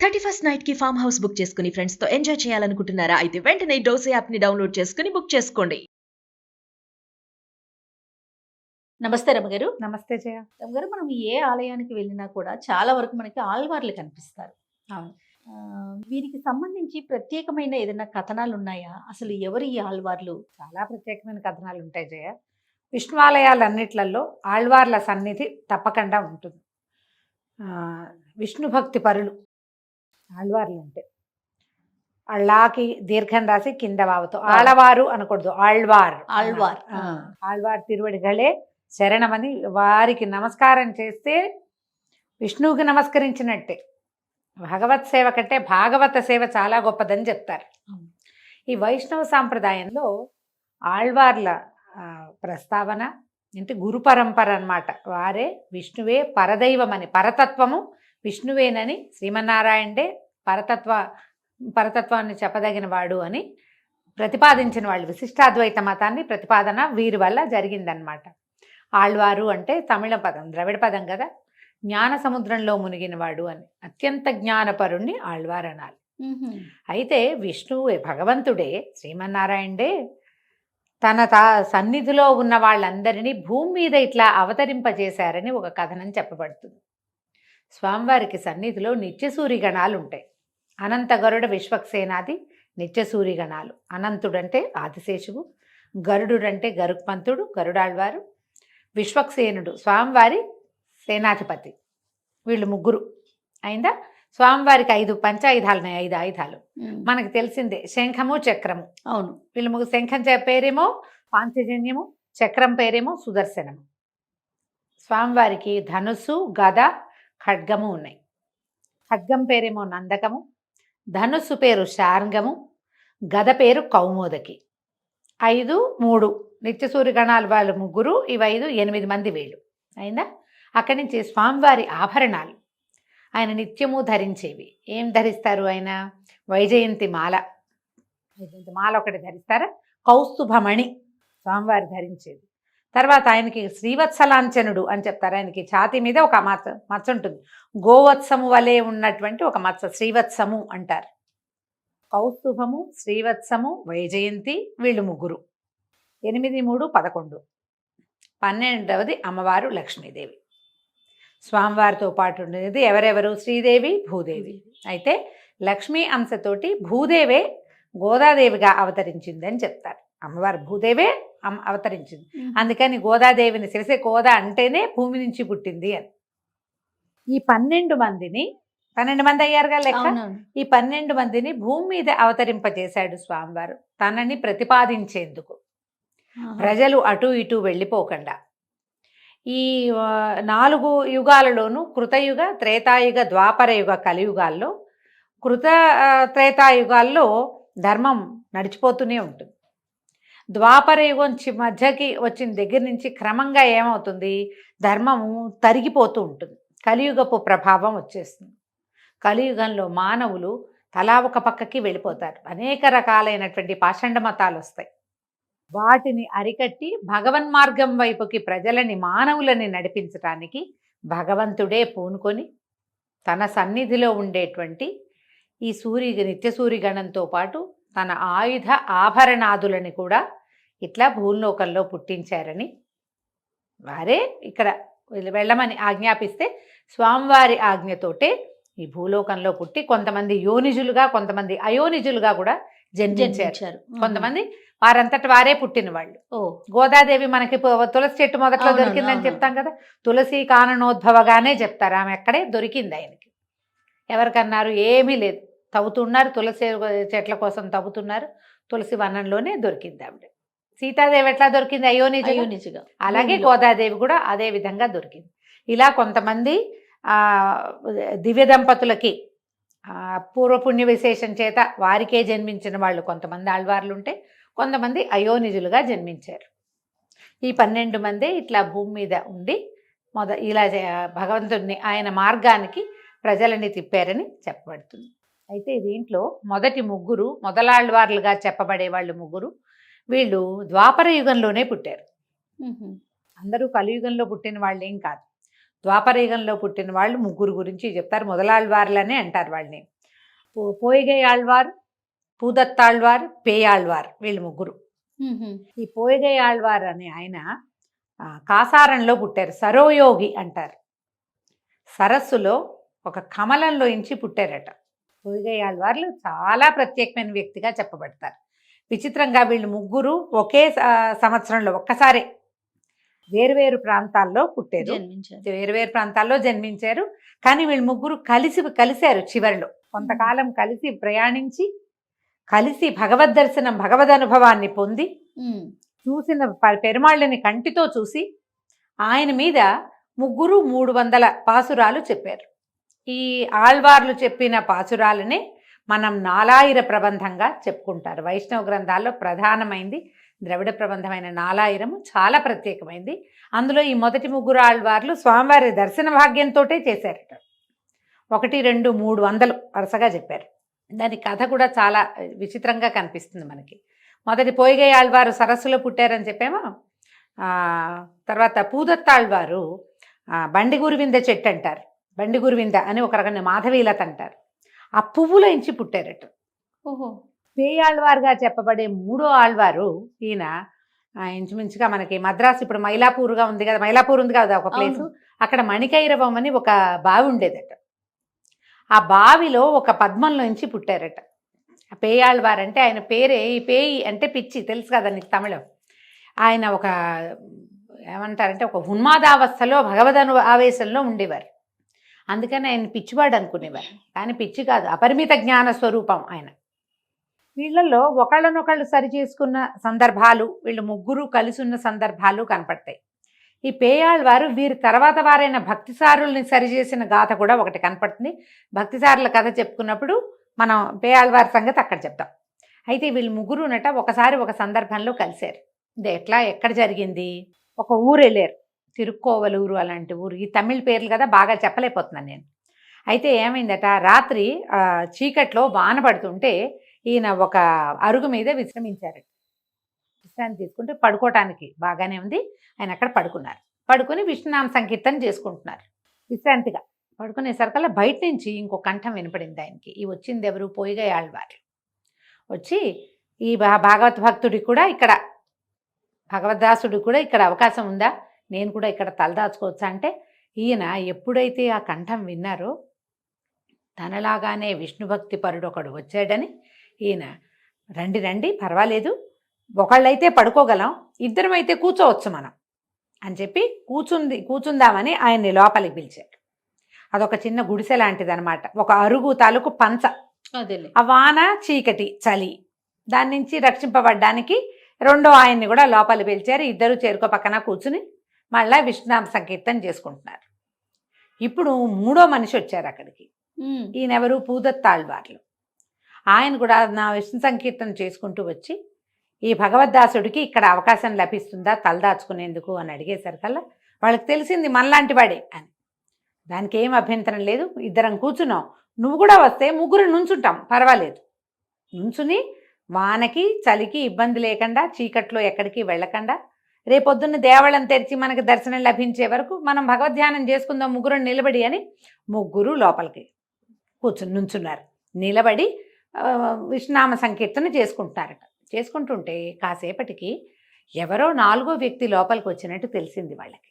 31st night కి farm house book చేసుకుని friends తో ఎంజాయ్ చేయాలనుకుంటున్నారా? అయితే వెంటనే డోసే యాప్ ని డౌన్లోడ్ చేసుకుని బుక్ చేసుకోండి. నమస్తే రమగారు. నమస్తే జయ. రమగారు, మనం ఏ ఆలయానికి వెళ్ళినా కూడా చాలా వరకు మనకి ఆళ్వార్లు కనిపిస్తారు. అవును. వీరికి సంబంధించి ప్రత్యేకమైన ఏదైనా కథనాలు ఉన్నాయా? అసలు ఎవరు ఈ ఆళ్వార్లు? చాలా ప్రత్యేకమైన కథనాలు ఉంటాయి జయ. విష్ణువాలయాలన్నిట్లలో ఆళ్వార్ల సన్నిధి తప్పకుండా ఉంటుంది. విష్ణు భక్తి పరులు ఆళ్వార్లు అంటే అళ్ళాకి దీర్ఘం రాసి కింద వావుతో ఆళ్వారు అనకూడదు, ఆళ్వార్. ఆళ్వార్. ఆళ్వార్ తిరువడిగలే శరణమని వారికి నమస్కారం చేస్తే విష్ణువుకి నమస్కరించినట్టే. భగవత్ సేవ కంటే భాగవత సేవ చాలా గొప్పదని చెప్తారు. ఈ వైష్ణవ సాంప్రదాయంలో ఆళ్వార్ల ప్రస్తావన అంటే గురు పరంపర అన్నమాట. వారే విష్ణువే పరదైవమని, పరతత్వము విష్ణువేనని, శ్రీమన్నారాయణే పరతత్వాన్ని చెప్పదగిన వాడు అని ప్రతిపాదించిన వాళ్ళు. విశిష్టాద్వైత మతాన్ని ప్రతిపాదన వీరి వల్ల జరిగిందనమాట. ఆళ్వారు అంటే తమిళ పదం, ద్రవిడ పదం కదా. జ్ఞాన సముద్రంలో మునిగినవాడు అని, అత్యంత జ్ఞానపరుణ్ణి ఆళ్వారు అనాలి. అయితే విష్ణువే, భగవంతుడే, శ్రీమన్నారాయణే తన సన్నిధిలో ఉన్న వాళ్ళందరినీ భూమి మీద ఇట్లా అవతరింపజేశారని ఒక కథనం చెప్పబడుతుంది. స్వామివారికి సన్నిధిలో నిత్యసూరిగణాలు ఉంటాయి. అనంత గరుడ విశ్వక్సేనాది నిత్యసూరిగణాలు. అనంతుడంటే ఆదిశేషువు, గరుడుడంటే గరుత్మంతుడు, గరుడాళ్వారు, విశ్వక్సేనుడు స్వామివారి సేనాధిపతి. వీళ్ళు ముగ్గురు అయిందా. స్వామివారికి 5 పంచాయుధాలు ఉన్నాయి, 5 ఆయుధాలు మనకు తెలిసిందే. శంఖము, చక్రము. అవును. వీళ్ళు ముగ్గురు. శంఖం పేరేమో పాంచజన్యము, చక్రం పేరేమో సుదర్శనము. స్వామివారికి ధనుస్సు, గద, ఖడ్గము ఉన్నాయి. ఖడ్గం పేరేమో నందకము, ధనుస్సు పేరు శార్ంగము, గద పేరు కౌమోదకి. 5, 3 నిత్యసూరి గణాలు వాళ్ళు ముగ్గురు. ఇవి 5, 8 మంది వీళ్ళు అయిందా. అక్కడి నుంచి స్వామివారి ఆభరణాలు ఆయన నిత్యము ధరించేవి. ఏం ధరిస్తారు ఆయన? వైజయంతి మాల. వైజయంతి మాల ఒకటి ధరిస్తారా. కౌస్తుభమణి స్వామివారి ధరించేది. తర్వాత ఆయనకి శ్రీవత్సలాంఛనుడు అని చెప్తారు. ఆయనకి ఛాతీ మీద ఒక మచ్చ ఉంటుంది, గోవత్సము వలె ఉన్నటువంటి ఒక మచ్చ, శ్రీవత్సము అంటారు. కౌస్తుభము, శ్రీవత్సము, వైజయంతి వీళ్ళు ముగ్గురు. 8, 3, 11. 12వది అమ్మవారు లక్ష్మీదేవి. స్వామివారితో పాటు ఉండేది ఎవరెవరు? శ్రీదేవి, భూదేవి. అయితే లక్ష్మీ అంశతోటి భూదేవే గోదాదేవిగా అవతరించిందని చెప్తారు. అమ్మవారు భూదేవే అవతరించింది, అందుకని గోదాదేవిని శిరసే గోదా అంటేనే భూమి నుంచి పుట్టింది అని. ఈ 12 మందిని, 12 మంది అయ్యారుగా లెక్క. ఈ 12 మందిని భూమి మీద అవతరింపజేశాడు స్వామివారు తనని ప్రతిపాదించేందుకు. ప్రజలు అటు ఇటు వెళ్ళిపోకుండా ఈ 4 యుగాలలోనూ కృతయుగ, త్రేతాయుగ, ద్వాపరయుగ, కలియుగాల్లో, త్రేతాయుగాల్లో ధర్మం నడిచిపోతూనే ఉంటుంది. ద్వాపరయుగం మధ్యకి వచ్చిన దగ్గర నుంచి క్రమంగా ఏమవుతుంది? ధర్మము తరిగిపోతూ ఉంటుంది. కలియుగపు ప్రభావం వచ్చేస్తుంది. కలియుగంలో మానవులు తలా ఒక పక్కకి వెళ్ళిపోతారు. అనేక రకాలైనటువంటి పాషండ మతాలు వస్తాయి. వాటిని అరికట్టి భగవన్మార్గం వైపుకి ప్రజలని, మానవులని నడిపించటానికి భగవంతుడే పూనుకొని తన సన్నిధిలో ఉండేటువంటి ఈ నిత్యసూరిగణంతో పాటు తన ఆయుధ ఆభరణాదులని కూడా ఇట్లా భూలోకంలో పుట్టించారని, వారే ఇక్కడ వెళ్ళమని ఆజ్ఞాపిస్తే స్వామివారి ఆజ్ఞతోటే ఈ భూలోకంలో పుట్టి కొంతమంది యోనిజులుగా, కొంతమంది అయోనిజులుగా కూడా జన్మించారు. కొంతమంది వారంతట వారే పుట్టిన వాళ్ళు. గోదాదేవి మనకి తులసి చెట్టు మొదట్లో దొరికిందని చెప్తాం కదా. తులసి కాననోద్భవగానే చెప్తారు. ఆమె ఎక్కడే దొరికింది ఆయనకి. ఎవరికన్నారు? ఏమీ లేదు, తవ్వుతున్నారు, తులసి చెట్ల కోసం తవ్వుతున్నారు. తులసి వనంలోనే దొరికింది ఆవిడ. సీతాదేవి ఎట్లా దొరికింది? అయోనిజుగా. అలాగే గోదాదేవి కూడా అదే విధంగా దొరికింది. ఇలా కొంతమంది దివ్య దంపతులకి పూర్వపుణ్య విశేషం చేత వారికే జన్మించిన వాళ్ళు కొంతమంది ఆళ్వార్లు ఉంటే, కొంతమంది అయోనిజులుగా జన్మించారు. ఈ 12 మందే ఇట్లా భూమి మీద ఉండి ఇలా భగవంతుడిని, ఆయన మార్గానికి ప్రజలని తిప్పారని చెప్పబడుతుంది. అయితే దీంట్లో మొదటి ముగ్గురు మొదలాళ్వార్లుగా చెప్పబడే వాళ్ళు ముగ్గురు, వీళ్ళు ద్వాపర యుగంలోనే పుట్టారు. అందరూ కలియుగంలో పుట్టిన వాళ్ళు ఏం కాదు. ద్వాపర యుగంలో పుట్టిన వాళ్ళు ముగ్గురు గురించి చెప్తారు. మొదలాళ్వార్లనే అంటారు వాళ్ళని. పోయిగై ఆళ్వార్, పూదత్తాళ్వార్, పేయాళ్వార్ వీళ్ళు ముగ్గురు. ఈ పోయిగై ఆళ్వార్ అనే ఆయన కాసారంలో పుట్టారు. సరోయోగి అంటారు. సరస్సులో ఒక కమలంలో ఇంచి పుట్టారట. పోయిగై ఆళ్వార్లు చాలా ప్రత్యేకమైన వ్యక్తిగా చెప్పబడతారు. విచిత్రంగా వీళ్ళు ముగ్గురు ఒకే సంవత్సరంలో ఒక్కసారే వేరువేరు ప్రాంతాల్లో పుట్టారు, వేరువేరు ప్రాంతాల్లో జన్మించారు. కానీ వీళ్ళు ముగ్గురు కలిశారు. చివరిలో కొంతకాలం కలిసి ప్రయాణించి కలిసి భగవద్ దర్శనం, భగవద్ అనుభవాన్ని పొంది చూసిన పెరుమాళ్ళని కంటితో చూసి ఆయన మీద ముగ్గురు 300 పాసురాలు చెప్పారు. ఈ ఆళ్వార్లు చెప్పిన పాసురాలనే మనం నాలాయిర ప్రబంధంగా చెప్పుకుంటారు. వైష్ణవ గ్రంథాల్లో ప్రధానమైంది ద్రవిడ ప్రబంధమైన నాలాయిరము, చాలా ప్రత్యేకమైంది. అందులో ఈ మొదటి ముగ్గురు ఆళ్వార్లు స్వామివారి దర్శన భాగ్యంతో చేశారట. 1, 2, 300 వరుసగా చెప్పారు. దాని కథ కూడా చాలా విచిత్రంగా కనిపిస్తుంది మనకి. మొదటి పోయిగై ఆళ్వారు సరస్సులో పుట్టారని చెప్పామో, తర్వాత పూదత్తాళ్వారు బండి గురువింద చెట్టు అంటారు. బండి గురువింద అని ఒక రకమైన మాధవీలత అంటారు. ఆ పువ్వులో ఇంచి పుట్టారట. ఓహో. పేయాళ్వారుగా చెప్పబడే 3వ ఆళ్వారు ఈయన ఇంచుమించుగా మనకి మద్రాసు ఇప్పుడు మైలాపూర్గా ఉంది కదా, మైలాపూర్ ఉంది కదా ఒక ప్లేసు, అక్కడ మణికైరవం అని ఒక బావి ఉండేదట. ఆ బావిలో ఒక పద్మంలో నుంచి పుట్టారట. పేయాళ్వార్ అంటే ఆయన పేరే, ఈ పేయి అంటే పిచ్చి, తెలుసు కదా నీకు తమిళం. ఆయన ఒక ఏమంటారంటే ఒక ఉన్మాదావస్థలో భగవద్ ఆవేశంలో ఉండేవారు. అందుకని ఆయన పిచ్చివాడు అనుకునేవారు. కానీ పిచ్చి కాదు, అపరిమిత జ్ఞాన స్వరూపం ఆయన. వీళ్ళల్లో ఒకళ్ళనొకళ్ళు సరి చేసుకున్న సందర్భాలు, వీళ్ళు ముగ్గురు కలిసి ఉన్న సందర్భాలు కనపడతాయి. ఈ పేయాళ్వారు వీరి తర్వాత వారైన భక్తిసారుల్ని సరిచేసిన గాథ కూడా ఒకటి కనపడుతుంది. భక్తిసారుల కథ చెప్పుకున్నప్పుడు మనం పేయాళ్వారి సంగతి అక్కడ చెప్తాం. అయితే వీళ్ళు ముగ్గురునట ఒకసారి ఒక సందర్భంలో కలిశారు. ఇది ఎక్కడ జరిగింది? ఒక ఊరు వెళ్ళారు, తిరుక్కోవలూరు అలాంటి ఊరు. ఈ తమిళ పేర్లు కదా బాగా చెప్పలేకపోతున్నాను నేను. అయితే ఏమైందట, రాత్రి చీకట్లో వాన పడుతుంటే ఈయన ఒక అరుగు మీద విశ్రమించారట. విశ్రాంతి తీసుకుంటే పడుకోవటానికి బాగానే ఉంది. ఆయన అక్కడ పడుకున్నారు. పడుకుని విష్ణునామ సంకీర్తన చేసుకుంటున్నారు. విశ్రాంతిగా పడుకునేసరికల్లా బయట నుంచి ఇంకో కంఠం వినపడింది ఆయనకి. ఈ వచ్చింది ఎవరు? పోయిగై ఆళ్వారు. వచ్చి ఈ భాగవత భక్తుడికి కూడా ఇక్కడ, భగవద్దాసుడికి కూడా ఇక్కడ అవకాశం ఉందా, నేను కూడా ఇక్కడ తలదాచుకోవచ్చా అంటే, ఈయన ఎప్పుడైతే ఆ కంఠం విన్నారో తనలాగానే విష్ణుభక్తి పరుడు ఒకడు వచ్చాడని ఈయన రండి రండి పర్వాలేదు, ఒకళ్ళైతే పడుకోగలం, ఇద్దరమైతే కూర్చోవచ్చు మనం అని చెప్పి కూర్చుందామని ఆయన్ని లోపలికి పిలిచారు. అదొక చిన్న గుడిసె లాంటిది అనమాట, ఒక అరుగు తాలూకు పంచ. ఆ వాన చీకటి చలి దాని నుంచి రక్షింపబడ్డానికి రెండో ఆయన్ని కూడా లోపలి పిలిచారు. ఇద్దరు చేరుకో పక్కన కూర్చుని మళ్ళా విష్ణునామ సంకీర్తన చేసుకుంటున్నారు. ఇప్పుడు 3వ మనిషి వచ్చారు అక్కడికి. ఈయనెవరు? పూదత్తాళ్వార్లు. ఆయన కూడా నా విష్ణు సంకీర్తన చేసుకుంటూ వచ్చి ఈ భగవద్దాసుడికి ఇక్కడ అవకాశం లభిస్తుందా తలదాచుకునేందుకు అని అడిగేసరికల్లా వాళ్ళకి తెలిసింది మనలాంటి వాడే అని. దానికి ఏం అభ్యంతరం లేదు, ఇద్దరం కూర్చున్నాం, నువ్వు కూడా వస్తే ముగ్గురు నుంచుంటాం పర్వాలేదు. నుంచుని వానకి చలికి ఇబ్బంది లేకుండా చీకట్లో ఎక్కడికి వెళ్ళకుండా రేపొద్దున్న దేవాళ్ళం తెరిచి మనకి దర్శనం లభించే వరకు మనం భగవద్ధ్యానం చేసుకుందాం ముగ్గురు నిలబడి అని ముగ్గురు లోపలికి నుంచున్నారు. నిలబడి విష్ణునామ సంకీర్తన చేసుకుంటున్నారట. చేసుకుంటుంటే కాసేపటికి ఎవరో 4వ వ్యక్తి లోపలికి వచ్చినట్టు తెలిసింది వాళ్ళకి.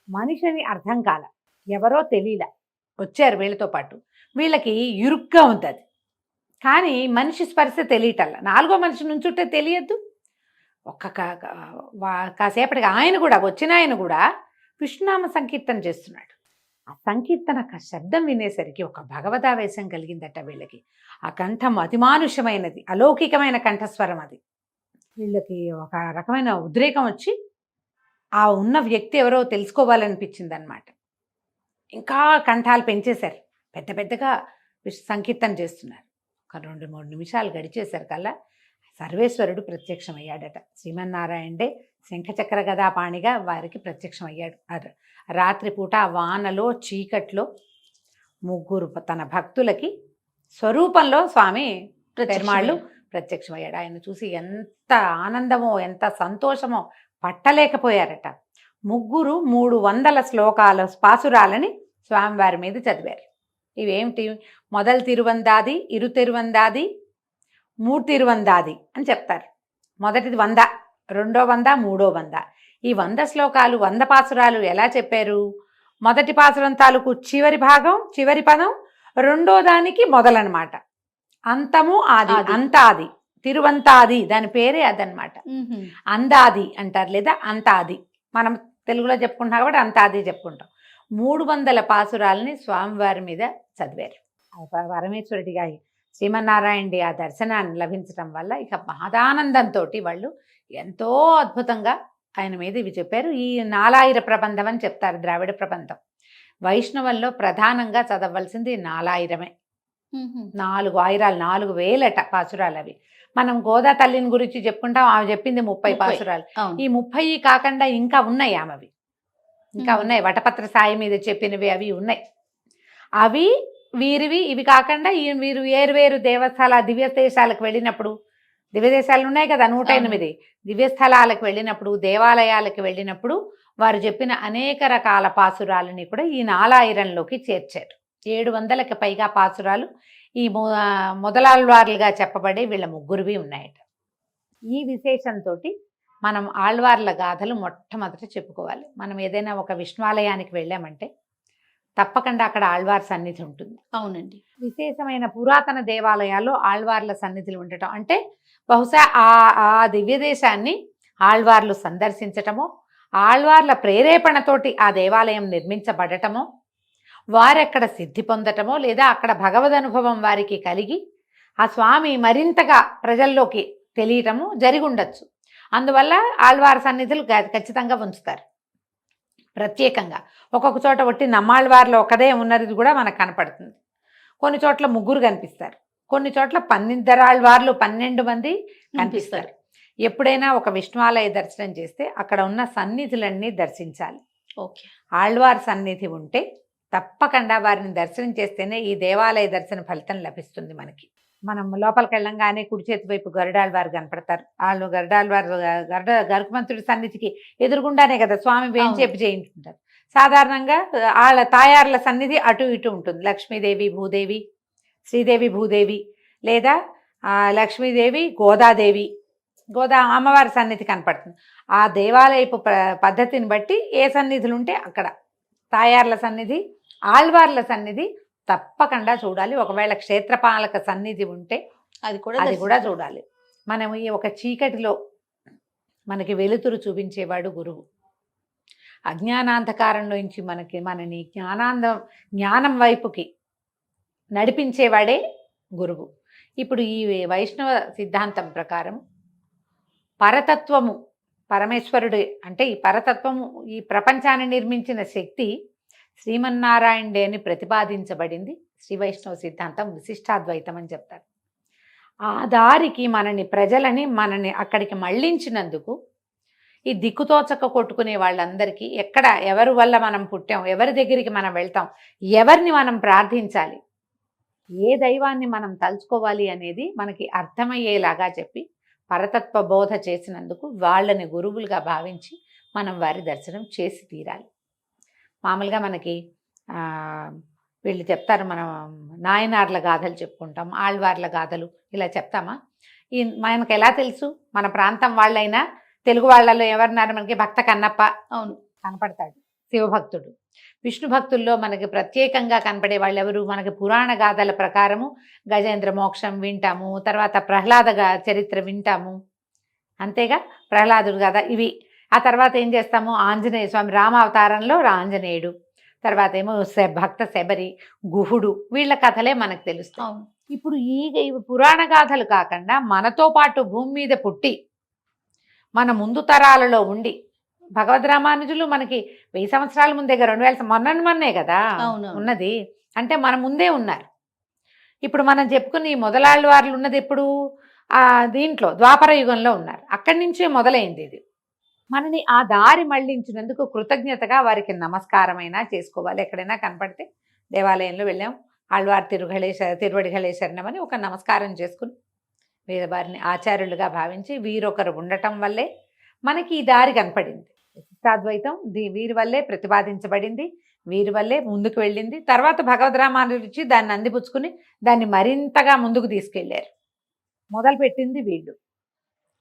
మనిషిని అర్థం కాల, ఎవరో తెలియలా, వచ్చారు వీళ్ళతో పాటు. వీళ్ళకి ఇరుగ్గా ఉంది అది, కానీ మనిషి స్పర్శ తెలియటల్లా. 4వ మనిషి నుంచుంటే తెలియద్దు. కాసేపటికి ఆయన కూడా వచ్చిన ఆయన కూడా విష్ణునామ సంకీర్తన చేస్తున్నాడు. ఆ సంకీర్తన శబ్దం వినేసరికి ఒక భగవదావేశం కలిగిందట వీళ్ళకి. ఆ కంఠం అతిమానుష్యమైనది, అలౌకికమైన కంఠస్వరం అది. వీళ్ళకి ఒక రకమైన ఉద్రేకం వచ్చి ఆ ఉన్న వ్యక్తి ఎవరో తెలుసుకోవాలనిపించింది అనమాట. ఇంకా కంఠాలు పెంచేశారు, పెద్ద పెద్దగా సంకీర్తన చేస్తున్నారు. ఒక 2-3 నిమిషాలు గడిచేశారు కల్లా సర్వేశ్వరుడు ప్రత్యక్షమయ్యాడట. శ్రీమన్నారాయణుడే శంఖచక్ర గదాపాణిగా వారికి ప్రత్యక్షమయ్యాడు. రాత్రిపూట వానలో చీకట్లో ముగ్గురు తన భక్తులకి స్వరూపంలో స్వామి పెరుమాళ్ళు ప్రత్యక్షమయ్యాడు. ఆయన చూసి ఎంత ఆనందమో ఎంత సంతోషమో పట్టలేకపోయారట. ముగ్గురు 300 శ్లోకాల పాసురాలని స్వామివారి మీద చదివారు. ఇవేమిటి? మొదలు తిరువందాది, ఇరు తిరువందాది, మూడు తిరువందాది అని చెప్తారు. మొదటిది 100, రెండో 100, మూడో 100. ఈ 100 శ్లోకాలు 100 పాసురాలు ఎలా చెప్పారు? మొదటి పాసురం తాలూకు చివరి భాగం, చివరి పదం రెండో దానికి మొదలనమాట. అంతము ఆది, ఆది. అంతాది, తిరువంతాది, దాని పేరే అదనమాట. అందాది అంటారు, లేదా అంతాది. మనం తెలుగులో చెప్పుకుంటాం కాబట్టి అంతాది చెప్పుకుంటాం. 300 పాసురాలని స్వామివారి మీద చదివారు. పరమేశ్వరుడిగా శ్రీమన్నారాయణుడి ఆ దర్శనాన్ని లభించడం వల్ల ఇక మహదానందంతో వాళ్ళు ఎంతో అద్భుతంగా ఆయన మీద ఇవి చెప్పారు. ఈ 4000 ప్రబంధం అని చెప్తారు, ద్రావిడ ప్రబంధం. వైష్ణవంలో ప్రధానంగా చదవలసింది 4000. 4 ఆయిరాలు, 4000 పాసురాలు అవి. మనం గోదా తల్లిని గురించి చెప్పుకుంటాం, ఆమె చెప్పింది 30 పాసురాలు. ఈ 30 కాకుండా ఇంకా ఉన్నాయి ఆమెవి, ఇంకా ఉన్నాయి. వటపత్ర సాయి మీద చెప్పినవి అవి ఉన్నాయి. అవి వీరివి. ఇవి కాకుండా వీరు వేరు దేవస్థాల దివ్యదేశాలకు వెళ్ళినప్పుడు, దివ్యదేశాలు ఉన్నాయి కదా 108 దివ్యస్థలాలకు వెళ్ళినప్పుడు, దేవాలయాలకు వెళ్ళినప్పుడు వారు చెప్పిన అనేక రకాల పాసురాలని కూడా ఈ 4000లోకి చేర్చారు. 700కి పైగా పాసురాలు ఈ మొదలాళ్వార్లుగా చెప్పబడే వీళ్ళ ముగ్గురువి ఉన్నాయట. ఈ విశేషంతో మనం ఆళ్వార్ల గాథలు మొట్టమొదట చెప్పుకోవాలి. మనం ఏదైనా ఒక విష్ణువాలయానికి వెళ్ళామంటే తప్పకుండా అక్కడ ఆళ్వార్ సన్నిధి ఉంటుంది. అవునండి. విశేషమైన పురాతన దేవాలయాల్లో ఆళ్వార్ల సన్నిధులు ఉండటం అంటే బహుశా ఆ దివ్యదేశాన్ని ఆళ్వార్లు సందర్శించటమో, ఆళ్వార్ల ప్రేరేపణతోటి ఆ దేవాలయం నిర్మించబడటమో, వారెక్కడ సిద్ధి పొందటమో, లేదా అక్కడ భగవద్ అనుభవం వారికి కలిగి ఆ స్వామి మరింతగా ప్రజల్లోకి తెలియటము జరిగి ఉండొచ్చు. అందువల్ల ఆళ్వార్ సన్నిధులు ఖచ్చితంగా ఉంచుతారు ప్రత్యేకంగా. ఒక్కొక్క చోట ఒట్టి నమ్మాళ్వార్లో ఒకదే ఉన్నది కూడా మనకు కనపడుతుంది. కొన్ని చోట్ల ముగ్గురు కనిపిస్తారు, కొన్ని చోట్ల 12 ఆళ్వార్లు 12 మంది కనిపిస్తారు. ఎప్పుడైనా ఒక విష్ణువాలయ దర్శనం చేస్తే అక్కడ ఉన్న సన్నిధులన్నీ దర్శించాలి. ఓకే. ఆళ్వార్ సన్నిధి ఉంటే తప్పకుండా వారిని దర్శనం చేస్తేనే ఈ దేవాలయ దర్శన ఫలితం లభిస్తుంది మనకి. మనం లోపలికి వెళ్ళంగానే కుడి చేతి వైపు గరుడాళ్వారు కనపడతారు. వాళ్ళు గరుడాళ్వారు గరుకుమంతుడి సన్నిధికి ఎదురుగుండానే కదా స్వామి వేంచేపు చేయించుకుంటారు. సాధారణంగా వాళ్ళ తాయార్ల సన్నిధి అటు ఇటు ఉంటుంది. లక్ష్మీదేవి భూదేవి, శ్రీదేవి భూదేవి, లేదా లక్ష్మీదేవి గోదాదేవి, గోదా అమ్మవారి సన్నిధి కనపడుతుంది. ఆ దేవాలయపు పద్ధతిని బట్టి ఏ సన్నిధులు ఉంటే అక్కడ తాయార్ల సన్నిధి, ఆళ్వార్ల సన్నిధి తప్పకుండా చూడాలి. ఒకవేళ క్షేత్రపాలక సన్నిధి ఉంటే అది కూడా చూడాలి. మనం ఈ ఒక చీకటిలో మనకి వెలుతురు చూపించేవాడు గురువు. అజ్ఞానాంధకారంలోంచి మనని జ్ఞానం వైపుకి నడిపించేవాడే గురువు. ఇప్పుడు ఈ వైష్ణవ సిద్ధాంతం ప్రకారం పరతత్వము, పరమేశ్వరుడు అంటే ఈ పరతత్వము, ఈ ప్రపంచాన్ని నిర్మించిన శక్తి శ్రీమన్నారాయణుడే అని ప్రతిపాదించబడింది శ్రీ వైష్ణవ సిద్ధాంతం, విశిష్టాద్వైతం అని చెప్తారు. ఆ దారికి ప్రజలని అక్కడికి మళ్ళించినందుకు ఈ దిక్కుతోచక కొట్టుకునే వాళ్ళందరికీ ఎవరి వల్ల మనం పుట్టాం, ఎవరి దగ్గరికి మనం వెళ్తాం, ఎవరిని మనం ప్రార్థించాలి, ఏ దైవాన్ని మనం తలుచుకోవాలి అనేది మనకి అర్థమయ్యేలాగా చెప్పి పరతత్వ బోధ చేసినందుకు వాళ్ళని గురువులుగా భావించి మనం వారి దర్శనం చేసి తీరాలి. మామూలుగా మనకి వీళ్ళు చెప్తారు, మనం నాయనార్ల గాథలు చెప్పుకుంటాం, ఆళ్వార్ల గాథలు ఇలా చెప్తామా? మనకు ఎలా తెలుసు? మన ప్రాంతం వాళ్ళైనా తెలుగు వాళ్ళలో ఎవరున్నారు మనకి? భక్త కన్నప్ప అవును కనపడతాడు, శివభక్తుడు. విష్ణు భక్తుల్లో మనకి ప్రత్యేకంగా కనపడే వాళ్ళు ఎవరు? మనకి పురాణ గాథల ప్రకారము గజేంద్ర మోక్షం వింటాము, తర్వాత ప్రహ్లాద చరిత్ర వింటాము, అంతేగా ప్రహ్లాదుడు గాథ ఇవి. ఆ తర్వాత ఏం చేస్తాము? ఆంజనేయ స్వామి రామావతారంలో ఆంజనేయుడు, తర్వాత ఏమో భక్త శబరి, గుహుడు, వీళ్ళ కథలే మనకు తెలుస్తాయి. ఇప్పుడు ఈ పురాణ గాథలు కాకుండా మనతో పాటు భూమి మీద పుట్టి మన ముందు తరాలలో ఉండి భగవద్ రామానుజులు మనకి 1000 సంవత్సరాల ముందే, 2000 మొన్నే కదా ఉన్నది, అంటే మన ముందే ఉన్నారు. ఇప్పుడు మనం చెప్పుకుని ఈ మొదలాళ్వార్లు ఉన్నది ఎప్పుడు? దీంట్లో ద్వాపర యుగంలో ఉన్నారు. అక్కడి నుంచే మొదలైంది ఇది. మనని ఆ దారి మళ్లించినందుకు కృతజ్ఞతగా వారికి నమస్కారమైనా చేసుకోవాలి. ఎక్కడైనా కనపడితే దేవాలయంలో వెళ్ళాం, ఆళ్వార్ తిరువడిగళే శరణమని ఒక నమస్కారం చేసుకుని వారిని ఆచార్యులుగా భావించి వీరొకరు ఉండటం వల్లే మనకి ఈ దారి కనపడింది. విశిష్టాద్వైతం వీరి వల్లే ప్రతిపాదించబడింది. వీరి వల్లే ముందుకు వెళ్ళింది. తర్వాత భగవద్రామానుజులు ఇచ్చి దాన్ని అందిపుచ్చుకుని దాన్ని మరింతగా ముందుకు తీసుకెళ్లారు. మొదలుపెట్టింది వీళ్ళు.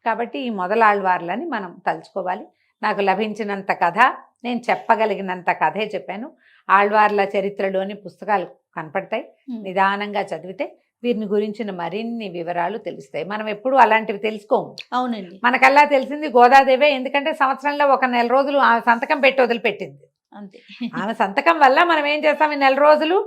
కాబట్టి ఈ మొదలాళ్వార్లని మనం తలుచుకోవాలి. నాకు లభించినంత కథ, నేను చెప్పగలిగినంత కథే చెప్పాను. ఆళ్వార్ల చరిత్రలోని పుస్తకాలు కనపడతాయి. నిదానంగా చదివితే వీరిని గురించిన మరిన్ని వివరాలు తెలుస్తాయి. మనం ఎప్పుడు అలాంటివి తెలుసుకోము. అవునండి. మనకల్లా తెలిసింది గోదాదేవే. ఎందుకంటే సంవత్సరంలో ఒక నెల రోజులు ఆమె సంతకం పెట్టి వదిలిపెట్టింది. అంతే. ఆమె సంతకం వల్ల మనం ఏం చేస్తాం, ఈ నెల రోజులు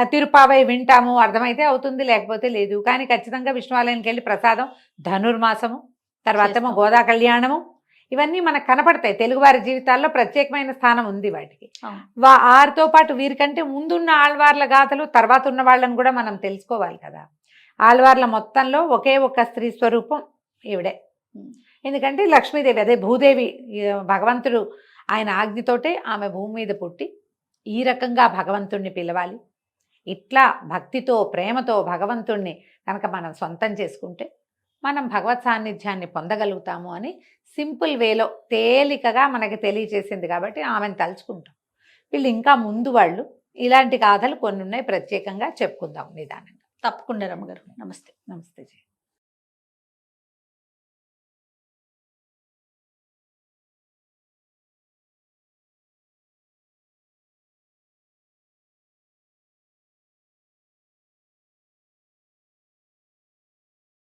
తిరుపావై వింటాము, అర్థమైతే అవుతుంది, లేకపోతే లేదు. కానీ ఖచ్చితంగా విష్ణువాలయానికి వెళ్ళి ప్రసాదం, ధనుర్మాసము, తర్వాత చేస్తాం. గోదా కళ్యాణము, ఇవన్నీ మనకు కనపడతాయి. తెలుగువారి జీవితాల్లో ప్రత్యేకమైన స్థానం ఉంది వాటికి. అవును. వారితో పాటు వీరికంటే ముందున్న ఆళ్వార్ల గాథలు, తర్వాత ఉన్న వాళ్ళని కూడా మనం తెలుసుకోవాలి కదా. ఆళ్వార్ల మొత్తంలో ఒకే ఒక స్త్రీ స్వరూపం ఈవిడే. ఎందుకంటే లక్ష్మీదేవి, అదే భూదేవి, భగవంతుడు ఆయన ఆజ్ఞతోటే ఆమె భూమి మీద పుట్టి ఈ రకంగా భగవంతుణ్ణి పిలవాలి. ఇట్లా భక్తితో ప్రేమతో భగవంతుణ్ణి కనుక మనం సొంతం చేసుకుంటే మనం భగవత్ సాన్నిధ్యాన్ని పొందగలుగుతాము అని సింపుల్ వేలో తేలికగా మనకి తెలియచేసింది. కాబట్టి ఆమెను తలుచుకుంటాం. వీళ్ళు ఇంకా ముందు వాళ్ళు ఇలాంటి గాథలు కొన్ని ఉన్నాయి, ప్రత్యేకంగా చెప్పుకుందాం నిదానంగా. తప్పకుండా రమ్మగారు. నమస్తే. నమస్తే జీ.